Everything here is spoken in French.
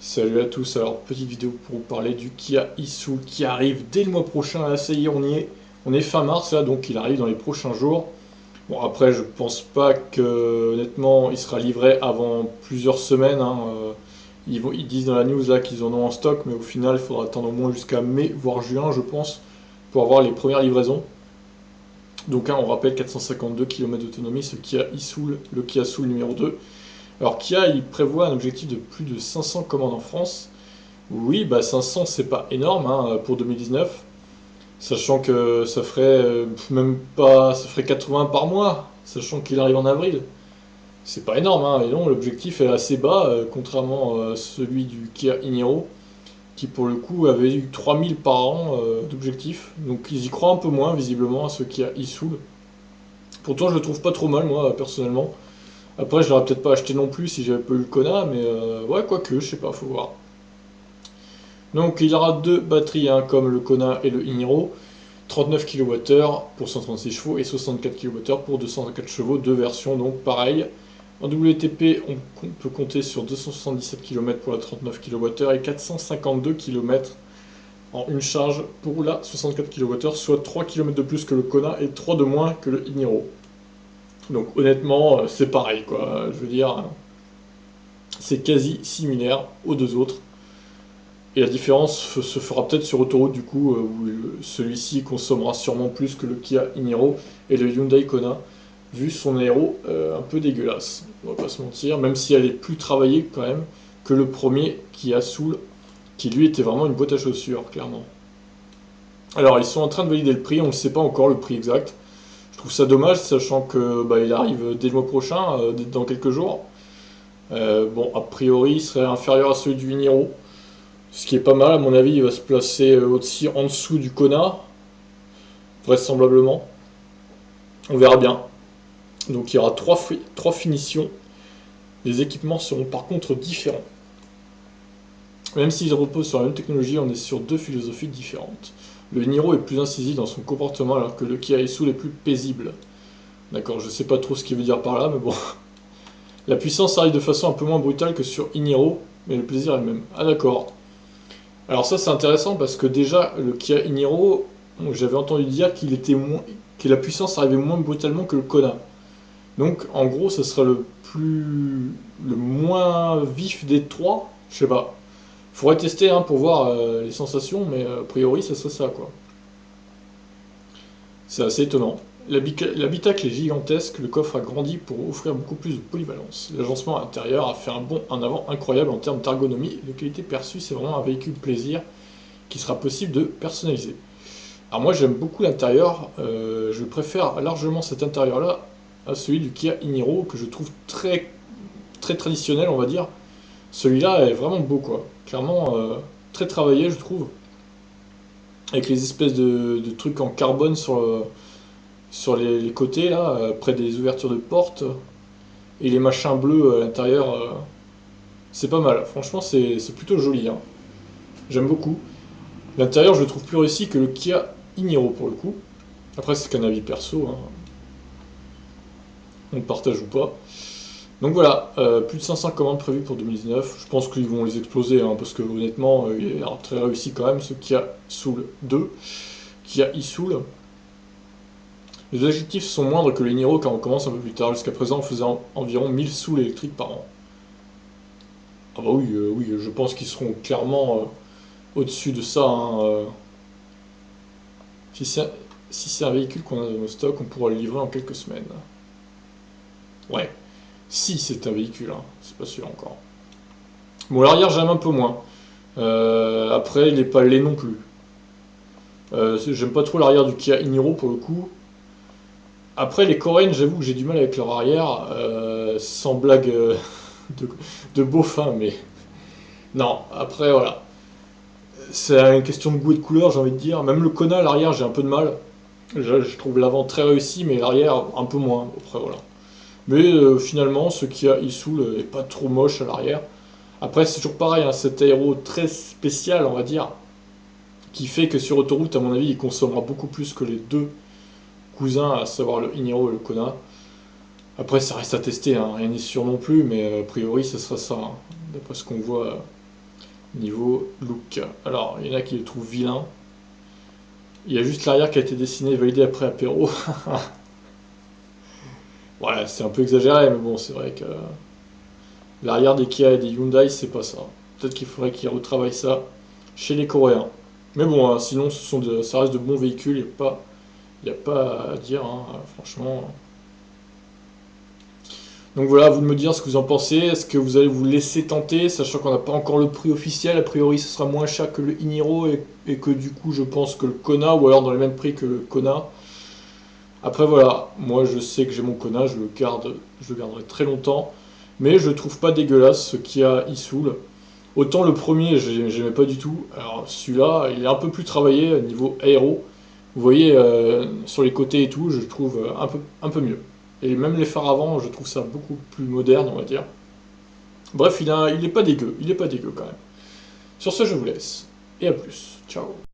Salut à tous, alors petite vidéo pour vous parler du Kia e-Soul qui arrive dès le mois prochain, là ça y est on est fin mars là, donc il arrive dans les prochains jours. Bon après je pense pas que honnêtement il sera livré avant plusieurs semaines, hein. Ils disent dans la news là qu'ils en ont en stock, mais au final il faudra attendre au moins jusqu'à mai voire juin je pense pour avoir les premières livraisons. Donc hein, on rappelle 452 km d'autonomie, ce Kia e-Soul, le Kia Soul numéro 2. Alors Kia il prévoit un objectif de plus de 500 commandes en France. Oui, bah 500 c'est pas énorme hein, pour 2019, sachant que ça ferait même pas, ça ferait 80 par mois, sachant qu'il arrive en avril. C'est pas énorme, hein, et non, l'objectif est assez bas, contrairement à celui du Kia e-Niro, qui pour le coup avait eu 3000 par an d'objectif, donc ils y croient un peu moins visiblement à ce Kia e-Soul. Pourtant je le trouve pas trop mal moi personnellement. Après je l'aurais peut-être pas acheté non plus si j'avais pas eu le Kona, mais ouais quoique, je sais pas, faut voir. Donc il y aura deux batteries, hein, comme le Kona et le Iniro, 39 kWh pour 136 chevaux et 64 kWh pour 204 chevaux, deux versions donc pareilles. En WTP, on peut compter sur 277 km pour la 39 kWh et 452 km en une charge pour la 64 kWh, soit 3 km de plus que le Kona et 3 de moins que le Iniro. Donc honnêtement, c'est pareil quoi, je veux dire, c'est quasi similaire aux deux autres. Et la différence se fera peut-être sur autoroute du coup, où celui-ci consommera sûrement plus que le Kia e-Niro et le Hyundai Kona, vu son aéro un peu dégueulasse, on va pas se mentir, même si elle est plus travaillée quand même que le premier Kia Soul, qui lui était vraiment une boîte à chaussures, clairement. Alors ils sont en train de valider le prix, on ne sait pas encore le prix exact. Je trouve ça dommage, sachant que bah, il arrive dès le mois prochain, dans quelques jours. Bon, a priori, il serait inférieur à celui du e-Niro. Ce qui est pas mal, à mon avis, il va se placer aussi en dessous du Kona, vraisemblablement. On verra bien. Donc il y aura trois finitions. Les équipements seront par contre différents. Même s'ils reposent sur la même technologie, on est sur deux philosophies différentes. Le Niro est plus incisif dans son comportement alors que le Kia e-Soul est plus paisible. D'accord, je sais pas trop ce qu'il veut dire par là, mais bon. La puissance arrive de façon un peu moins brutale que sur e-Niro, mais le plaisir est le même. Ah d'accord. Alors ça c'est intéressant parce que déjà le Kia e-Niro, j'avais entendu dire que la puissance arrivait moins brutalement que le Kona. Donc en gros ce serait le moins vif des trois, je sais pas. Faudrait tester hein, pour voir les sensations, mais a priori ça serait ça quoi. C'est assez étonnant. L'habitacle est gigantesque, le coffre a grandi pour offrir beaucoup plus de polyvalence. L'agencement intérieur a fait un bond en avant incroyable en termes d'ergonomie et de qualité perçue, c'est vraiment un véhicule plaisir qui sera possible de personnaliser. Alors moi j'aime beaucoup l'intérieur, je préfère largement cet intérieur-là à celui du Kia e-Niro que je trouve très, très traditionnel on va dire. Celui-là est vraiment beau quoi, clairement très travaillé je trouve, avec les espèces de trucs en carbone sur les côtés là, près des ouvertures de portes, et les machins bleus à l'intérieur, c'est pas mal, franchement c'est plutôt joli, hein. J'aime beaucoup. L'intérieur je le trouve plus réussi que le Kia e-Niro pour le coup. Après, c'est qu'un avis perso, hein. On le partage ou pas. Donc voilà, plus de 500 commandes prévues pour 2019. Je pense qu'ils vont les exploser, hein, parce que honnêtement, il est très réussi quand même, ce Kia Soul 2, Kia e-Soul. Les objectifs sont moindres que les Niro car on commence un peu plus tard. Jusqu'à présent, on faisait environ 1000 Soul électriques par an. Ah bah oui, oui, je pense qu'ils seront clairement au-dessus de ça, hein. Si c'est un véhicule qu'on a dans nos stocks, on pourra le livrer en quelques semaines. Ouais, si c'est un véhicule, hein, c'est pas sûr encore. Bon, l'arrière, j'aime un peu moins. Après, il est pas laid non plus. J'aime pas trop l'arrière du Kia e-Niro pour le coup. Après, les Coréennes, j'avoue que j'ai du mal avec leur arrière, sans blague de, de beauf, hein, mais non, après, voilà. C'est une question de goût et de couleur, j'ai envie de dire. Même le Kona, l'arrière, j'ai un peu de mal. Je trouve l'avant très réussi, mais l'arrière, un peu moins. Après, voilà. Mais finalement, ce Kia e-Soul est pas trop moche à l'arrière. Après, c'est toujours pareil, hein, cet aéro très spécial, on va dire, qui fait que sur autoroute, à mon avis, il consommera beaucoup plus que les deux cousins, à savoir le Iniro et le Kona. Après, ça reste à tester, hein, rien n'est sûr non plus, mais a priori, ce sera ça, hein, d'après ce qu'on voit. niveau look. Alors, il y en a qui le trouvent vilain. Il y a juste l'arrière qui a été dessiné et validé après apéro. Voilà, c'est un peu exagéré, mais bon, c'est vrai que l'arrière des Kia et des Hyundai, c'est pas ça. Peut-être qu'il faudrait qu'ils retravaillent ça chez les Coréens. Mais bon, hein, sinon, ça reste de bons véhicules, il n'y a pas à dire, hein, franchement. Donc voilà, à vous de me dire ce que vous en pensez. Est-ce que vous allez vous laisser tenter, sachant qu'on n'a pas encore le prix officiel. A priori, ce sera moins cher que le Iniro et que du coup, je pense que le Kona, ou alors dans le même prix que le Kona. Après voilà, moi je sais que j'ai mon Kona, je le garderai très longtemps. Mais je trouve pas dégueulasse ce Kia e-Soul. Autant le premier, j'aimais pas du tout. Alors celui-là, il est un peu plus travaillé niveau aéro. Vous voyez, sur les côtés et tout, je trouve un peu mieux. Et même les phares avant, je trouve ça beaucoup plus moderne, on va dire. Bref, il est pas dégueu quand même. Sur ce, je vous laisse. Et à plus. Ciao.